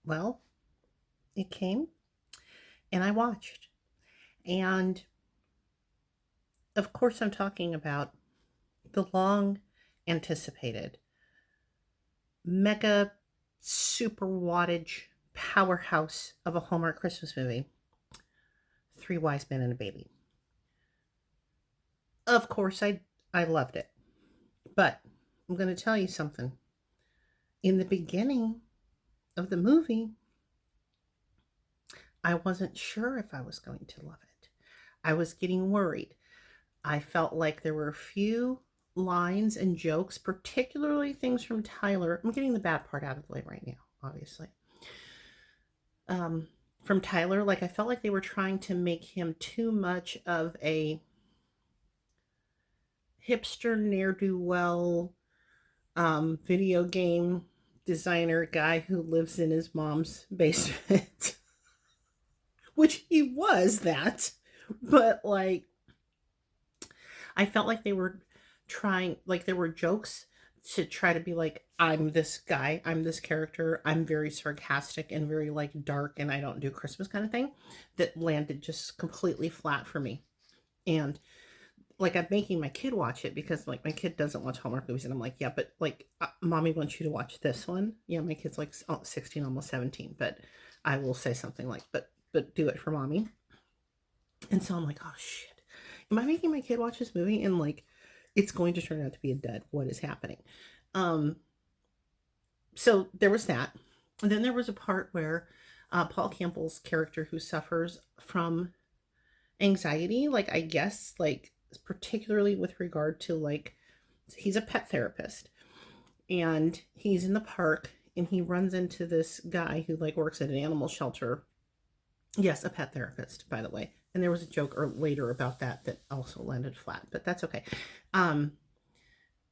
Well, it came and I watched. And of course, I'm talking about the long anticipated mega super wattage powerhouse of a Hallmark Christmas movie, Three Wise Men and a Baby. Of course, I loved it. But I'm going to tell you something. In the beginning of the movie, I wasn't sure if I was going to love it. I was getting worried. I felt like there were a few lines and jokes, particularly things from Tyler. I'm getting the bad part out of the way right now, obviously. From Tyler, like I felt like they were trying to make him too much of a hipster ne'er do well video game designer guy who lives in his mom's basement, which he was that, but like I felt like they were trying, like there were jokes to try to be like, I'm this guy, I'm this character, I'm very sarcastic and very like dark, and I don't do Christmas kind of thing that landed just completely flat for me. And like I'm making my kid watch it because like my kid doesn't watch Hallmark movies, and I'm like, yeah, but like mommy wants you to watch this one. Yeah, my kid's like 16, almost 17, but I will say something like, but do it for mommy. And so I'm like, oh shit, am I making my kid watch this movie? And like, it's going to turn out to be a dud. What is happening? Um, so there was that. And then there was a part where Paul Campbell's character who suffers from anxiety, like I guess, like particularly with regard to like he's a pet therapist and he's in the park and he runs into this guy who like works at an animal shelter. Yes, a pet therapist, by the way. And there was a joke later about that that also landed flat, but that's okay. Um,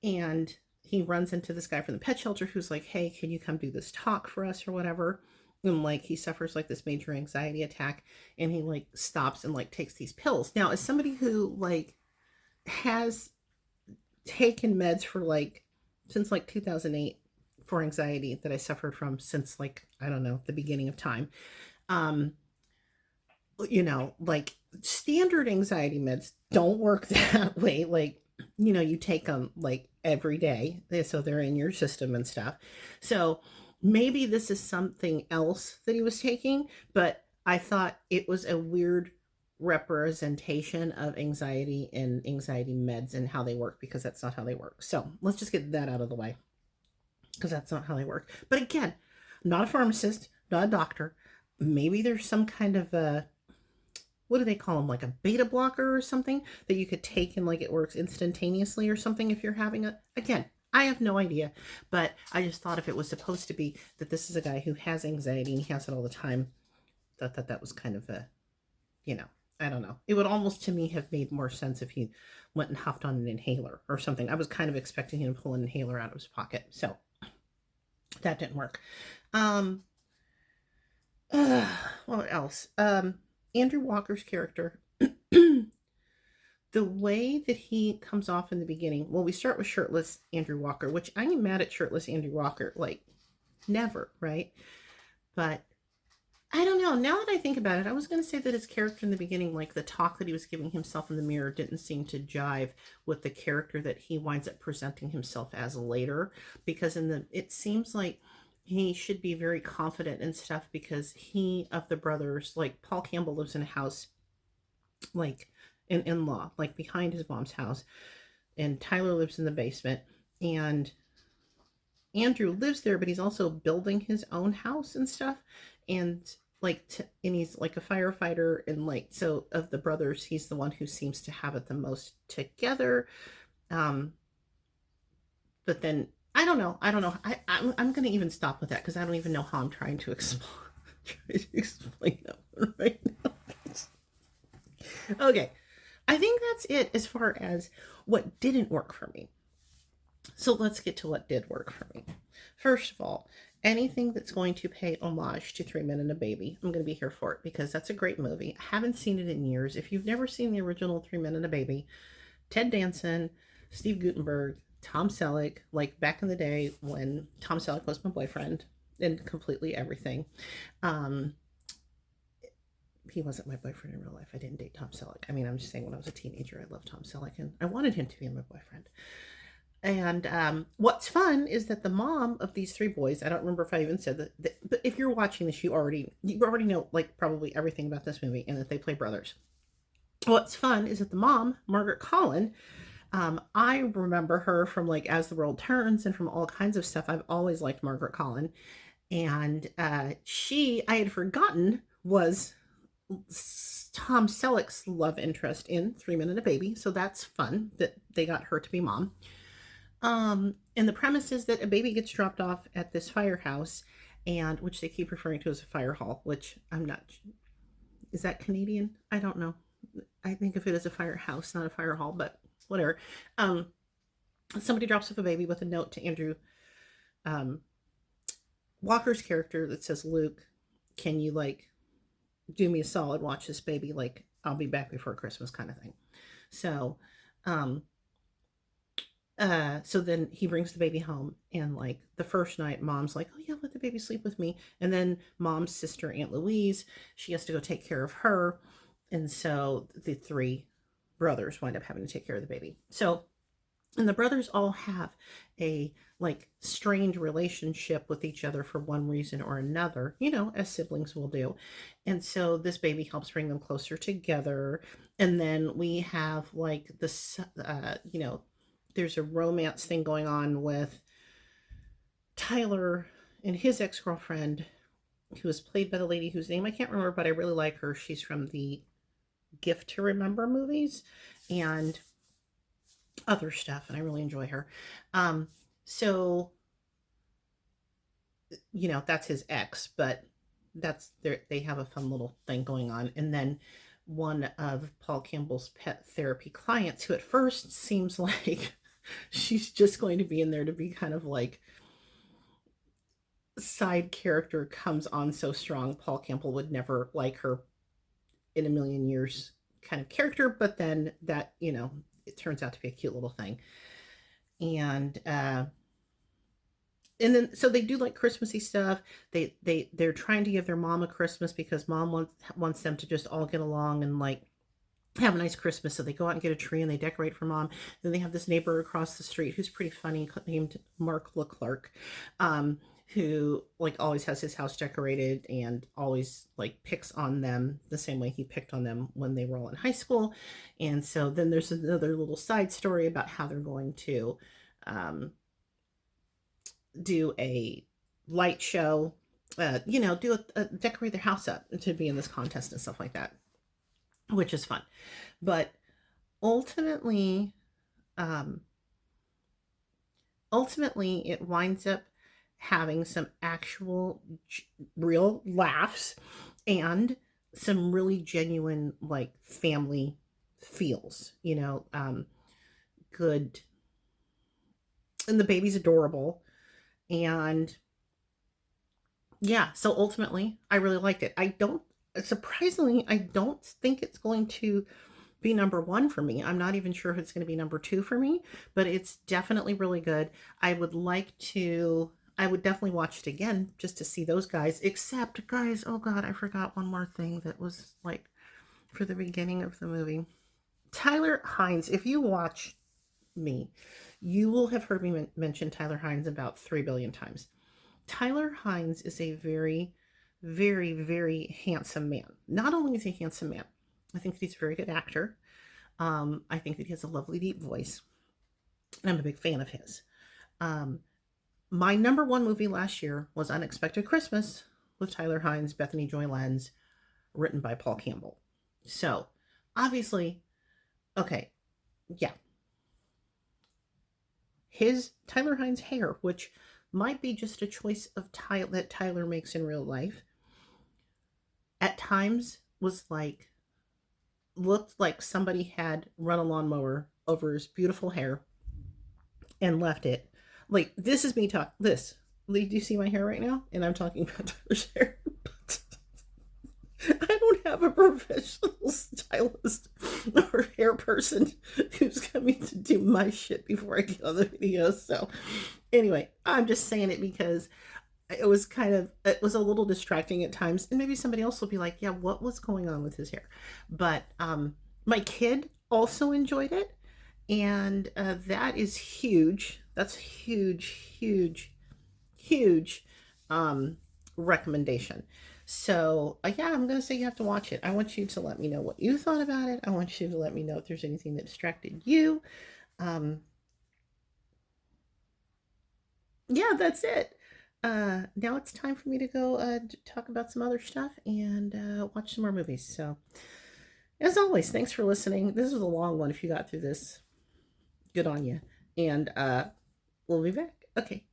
and he runs into this guy from the pet shelter who's like, hey, can you come do this talk for us or whatever? And like he suffers like this major anxiety attack and he like stops and like takes these pills. Now, as somebody who like has taken meds for like since like 2008 for anxiety that I suffered from since like I don't know the beginning of time. Um, like standard anxiety meds don't work that way. Like, you take them like every day, so they're in your system and stuff. So maybe this is something else that he was taking, but I thought it was a weird representation of anxiety and anxiety meds and how they work because that's not how they work. So let's just get that out of the way because that's not how they work. But again, not a pharmacist, not a doctor. Maybe there's some kind of a what do they call them, like a beta blocker or something that you could take and like it works instantaneously or something if you're having a again, I have no idea, but I just thought if it was supposed to be that this is a guy who has anxiety and he has it all the time, that was kind of a, you know, I don't know. It would almost to me have made more sense if he went and hopped on an inhaler or something. I was kind of expecting him to pull an inhaler out of his pocket, so that didn't work. Um, uh, what else? Andrew Walker's character, the way that he comes off in the beginning, well, we start with shirtless Andrew Walker, which I am mad at shirtless Andrew Walker, like never, right? But I don't know. Now that I think about it, I was going to say that his character in the beginning, like the talk that he was giving himself in the mirror, didn't seem to jive with the character that he winds up presenting himself as later. Because it seems like he should be very confident and stuff because he of the brothers, like Paul Campbell lives in a house, like an in-law, like behind his mom's house, and Tyler lives in the basement, and Andrew lives there, but he's also building his own house and stuff, and and he's like a firefighter, and like so of the brothers, he's the one who seems to have it the most together. Um, but then I don't know. I'm gonna even stop with that because I don't even know how I'm trying to explain try to explain that one right now. Okay, I think that's it as far as what didn't work for me. So let's get to what did work for me. First of all, anything that's going to pay homage to Three Men and a Baby, I'm going to be here for it because that's a great movie. I haven't seen it in years. If you've never seen the original Three Men and a Baby, Ted Danson, Steve Guttenberg, Tom Selleck, like back in the day when Tom Selleck was my boyfriend, in completely everything. Um, he wasn't my boyfriend in real life. I didn't date Tom Selleck. I mean, I'm just saying when I was a teenager, I loved Tom Selleck and I wanted him to be my boyfriend. And what's fun is that the mom of these three boys, I don't remember if I even said that, but if you're watching this, you already know like probably everything about this movie and that they play brothers. What's fun is that the mom, Margaret Collin, I remember her from like As the World Turns and from all kinds of stuff. I've always liked Margaret Collin. And I had forgotten, was Tom Selleck's love interest in 3 Men and a Baby. So that's fun that they got her to be mom. And the premise is that a baby gets dropped off at this firehouse, and which they keep referring to as a fire hall, which I'm not. Is that Canadian? I don't know. I think of it as a firehouse, not a fire hall, but whatever. Um, Somebody drops off a baby with a note to Andrew um, Walker's character that says, "Luke, can you like do me a solid, watch this baby? Like, I'll be back before Christmas," kind of thing. So, um, so then he brings the baby home, and like the first night, mom's like, "Oh yeah, let the baby sleep with me," and then mom's sister, Aunt Louise, she has to go take care of her, and so the three brothers wind up having to take care of the baby. So, and the brothers all have a like strained relationship with each other for one reason or another, as siblings will do. And so this baby helps bring them closer together. And then we have like this, there's a romance thing going on with Tyler and his ex-girlfriend, who is played by the lady whose name I can't remember, but I really like her. She's from the Gift to Remember movies and other stuff, and I really enjoy her. So that's his ex, but they have a fun little thing going on. And then one of Paul Campbell's pet therapy clients, who at first seems like she's just going to be in there to be kind of like side character, comes on so strong. Paul Campbell would never like her in a million years kind of character, but then that, it turns out to be a cute little thing. And then so they do like Christmassy stuff. They're trying to give their mom a Christmas because mom wants them to just all get along and like have a nice Christmas. So they go out and get a tree and they decorate for mom. Then they have this neighbor across the street who's pretty funny, named Mark Leclerc, who like always has his house decorated and always like picks on them the same way he picked on them when they were all in high school. And so then there's another little side story about how they're going to do a light show, decorate their house up to be in this contest and stuff like that, which is fun. But ultimately, it winds up having some actual real laughs and some really genuine like family feels, good. And the baby's adorable. And yeah, so ultimately I really liked it. I don't think it's going to be number one for me. I'm not even sure if it's going to be number two for me, but it's definitely really good. I would definitely watch it again just to see those guys, except guys, oh God, I forgot one more thing that was like for the beginning of the movie. Tyler Hynes, if you watch me, you will have heard me mention Tyler Hynes about 3 billion times. Tyler Hynes is a very, very, very handsome man. Not only is he a handsome man, I think that he's a very good actor. I think that he has a lovely deep voice, and I'm a big fan of his. My number one movie last year was Unexpected Christmas with Tyler Hynes, Bethany Joy Lenz, written by Paul Campbell. So obviously, okay, yeah. His Tyler Hynes hair, which might be just a choice of that Tyler makes in real life, at times looked like somebody had run a lawnmower over his beautiful hair and left it. Like, this is me talk. Do you see my hair right now? And I'm talking about Tyler's hair. I don't have a professional stylist or hair person who's coming to do my shit before I get on the video. So anyway, I'm just saying it because it was a little distracting at times, and maybe somebody else will be like, yeah, what was going on with his hair? But my kid also enjoyed it, and that is huge. That's huge, huge um, recommendation. So yeah, I'm gonna say you have to watch it. I want you to let me know what you thought about it. I want you to let me know if there's anything that distracted you. Um, yeah, that's it. Now it's time for me to go talk about some other stuff and watch some more movies. So, as always, thanks for listening. This was a long one. If you got through this, good on you. And we'll be back. Okay.